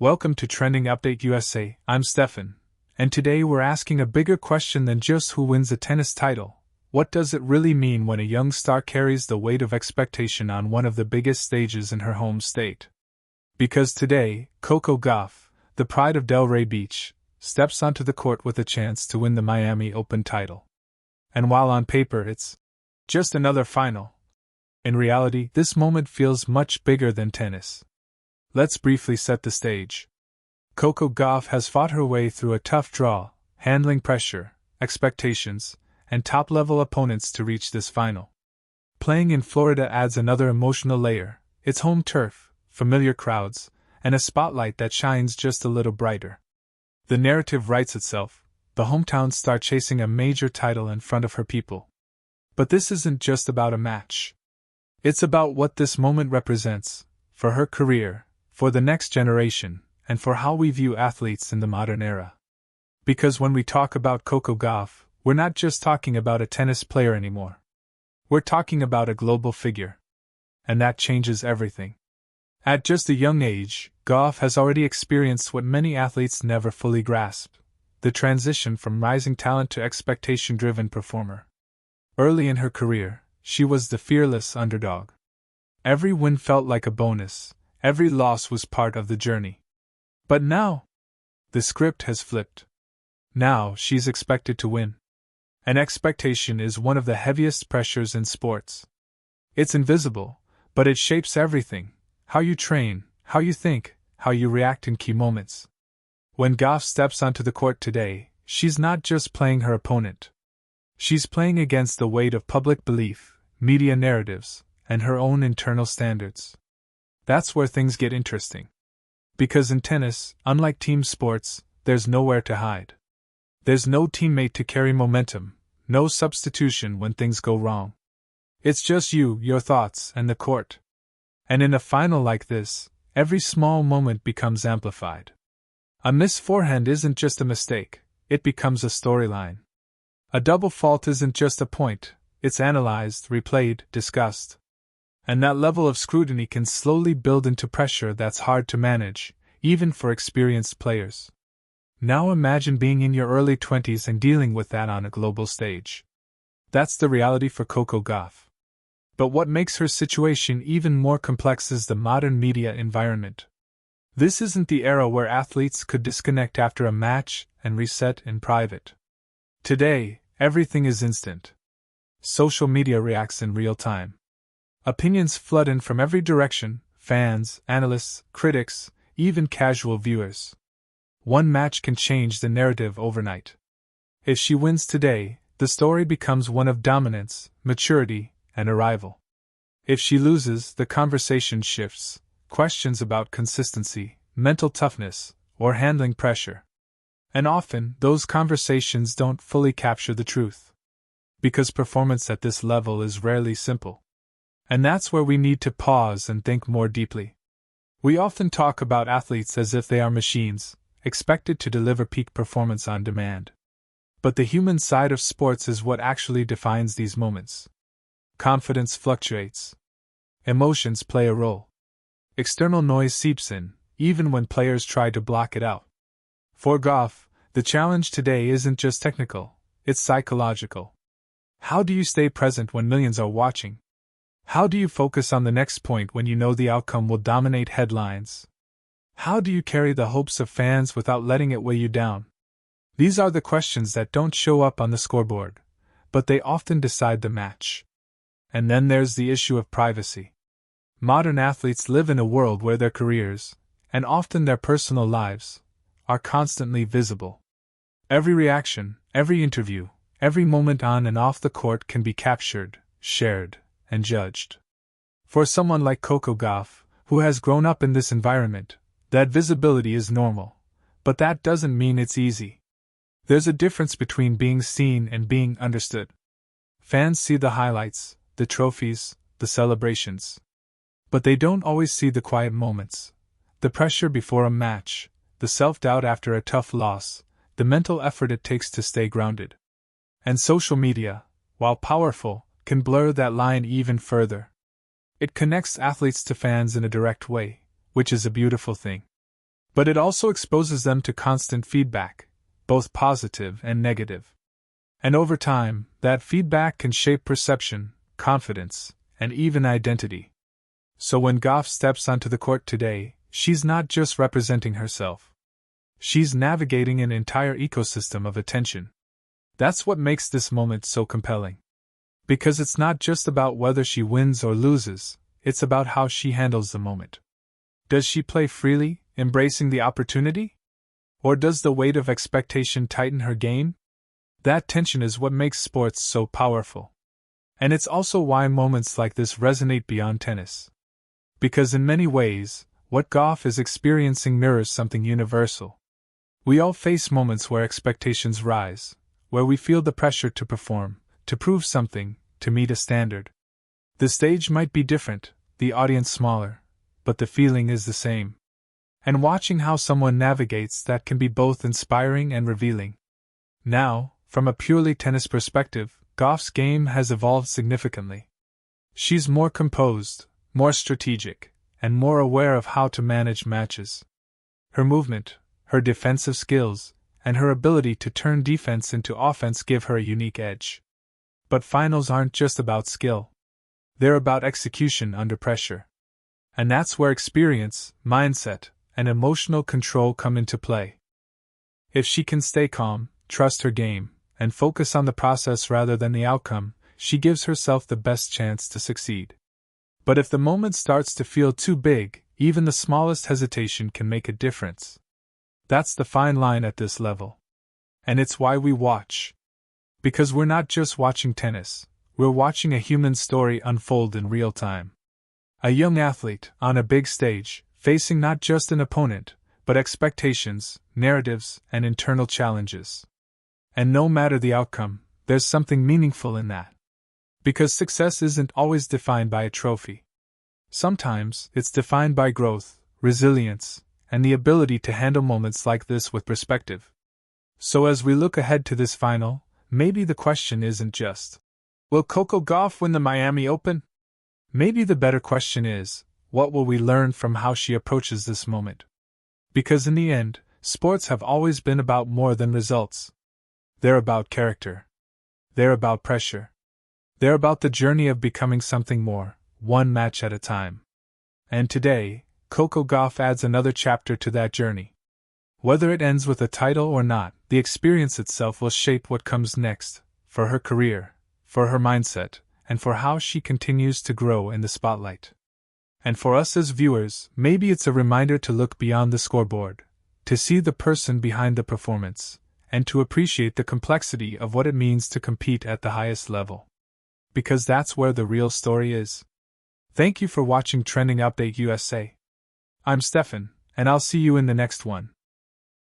Welcome to Trending Update USA. I'm Stefan, and today we're asking a bigger question than just who wins a tennis title. What does it really mean when a young star carries the weight of expectation on one of the biggest stages in her home state? Because today, Coco Gauff, the pride of Delray Beach, steps onto the court with a chance to win the Miami Open title. And while on paper it's just another final, in reality, this moment feels much bigger than tennis. Let's briefly set the stage. Coco Gauff has fought her way through a tough draw, handling pressure, expectations, and top-level opponents to reach this final. Playing in Florida adds another emotional layer. It's home turf, familiar crowds, and a spotlight that shines just a little brighter. The narrative writes itself, the hometown star chasing a major title in front of her people. But this isn't just about a match. It's about what this moment represents, for her career, for the next generation, and for how we view athletes in the modern era. Because when we talk about Coco Gauff, we're not just talking about a tennis player anymore. We're talking about a global figure. And that changes everything. At just a young age, Gauff has already experienced what many athletes never fully grasp: the transition from rising talent to expectation-driven performer. Early in her career, she was the fearless underdog. Every win felt like a bonus. Every loss was part of the journey. But now, the script has flipped. Now she's expected to win. And expectation is one of the heaviest pressures in sports. It's invisible, but it shapes everything: how you train, how you think, how you react in key moments. When Gauff steps onto the court today, she's not just playing her opponent. She's playing against the weight of public belief, media narratives, and her own internal standards. That's where things get interesting. Because in tennis, unlike team sports, there's nowhere to hide. There's no teammate to carry momentum, no substitution when things go wrong. It's just you, your thoughts, and the court. And in a final like this, every small moment becomes amplified. A missed forehand isn't just a mistake, it becomes a storyline. A double fault isn't just a point, it's analyzed, replayed, discussed. And that level of scrutiny can slowly build into pressure that's hard to manage, even for experienced players. Now imagine being in your early 20s and dealing with that on a global stage. That's the reality for Coco Gauff. But what makes her situation even more complex is the modern media environment. This isn't the era where athletes could disconnect after a match and reset in private. Today, everything is instant. Social media reacts in real time. Opinions flood in from every direction: fans, analysts, critics, even casual viewers. One match can change the narrative overnight. If she wins today, the story becomes one of dominance, maturity, and arrival. If she loses, the conversation shifts: questions about consistency, mental toughness, or handling pressure. And often, those conversations don't fully capture the truth. Because performance at this level is rarely simple. And that's where we need to pause and think more deeply. We often talk about athletes as if they are machines, expected to deliver peak performance on demand. But the human side of sports is what actually defines these moments. Confidence fluctuates. Emotions play a role. External noise seeps in, even when players try to block it out. For Gauff, the challenge today isn't just technical, it's psychological. How do you stay present when millions are watching? How do you focus on the next point when you know the outcome will dominate headlines? How do you carry the hopes of fans without letting it weigh you down? These are the questions that don't show up on the scoreboard, but they often decide the match. And then there's the issue of privacy. Modern athletes live in a world where their careers, and often their personal lives, are constantly visible. Every reaction, every interview, every moment on and off the court can be captured, shared, and judged. For someone like Coco Gauff, who has grown up in this environment, that visibility is normal, but that doesn't mean it's easy. There's a difference between being seen and being understood. Fans see the highlights, the trophies, the celebrations. But they don't always see the quiet moments. The pressure before a match, the self-doubt after a tough loss, the mental effort it takes to stay grounded. And social media, while powerful, can blur that line even further. It connects athletes to fans in a direct way, which is a beautiful thing. But it also exposes them to constant feedback, both positive and negative. And over time, that feedback can shape perception, confidence, and even identity. So when Gauff steps onto the court today, she's not just representing herself. She's navigating an entire ecosystem of attention. That's what makes this moment so compelling. Because it's not just about whether she wins or loses, it's about how she handles the moment. Does she play freely, embracing the opportunity? Or does the weight of expectation tighten her game? That tension is what makes sports so powerful. And it's also why moments like this resonate beyond tennis. Because in many ways, what Gauff is experiencing mirrors something universal. We all face moments where expectations rise, where we feel the pressure to perform, to prove something, to meet a standard. The stage might be different, the audience smaller, but the feeling is the same. And watching how someone navigates that can be both inspiring and revealing. Now, from a purely tennis perspective, Gauff's game has evolved significantly. She's more composed, more strategic, and more aware of how to manage matches. Her movement, her defensive skills, and her ability to turn defense into offense give her a unique edge. But finals aren't just about skill. They're about execution under pressure. And that's where experience, mindset, and emotional control come into play. If she can stay calm, trust her game, and focus on the process rather than the outcome, she gives herself the best chance to succeed. But if the moment starts to feel too big, even the smallest hesitation can make a difference. That's the fine line at this level. And it's why we watch. Because we're not just watching tennis, we're watching a human story unfold in real time. A young athlete, on a big stage, facing not just an opponent, but expectations, narratives, and internal challenges. And no matter the outcome, there's something meaningful in that. Because success isn't always defined by a trophy. Sometimes, it's defined by growth, resilience, and the ability to handle moments like this with perspective. So as we look ahead to this final, maybe the question isn't just, will Coco Gauff win the Miami Open? Maybe the better question is, what will we learn from how she approaches this moment? Because in the end, sports have always been about more than results. They're about character. They're about pressure. They're about the journey of becoming something more, one match at a time. And today, Coco Gauff adds another chapter to that journey. Whether it ends with a title or not, the experience itself will shape what comes next, for her career, for her mindset, and for how she continues to grow in the spotlight. And for us as viewers, maybe it's a reminder to look beyond the scoreboard, to see the person behind the performance, and to appreciate the complexity of what it means to compete at the highest level. Because that's where the real story is. Thank you for watching Trending Update USA. I'm Stefan, and I'll see you in the next one.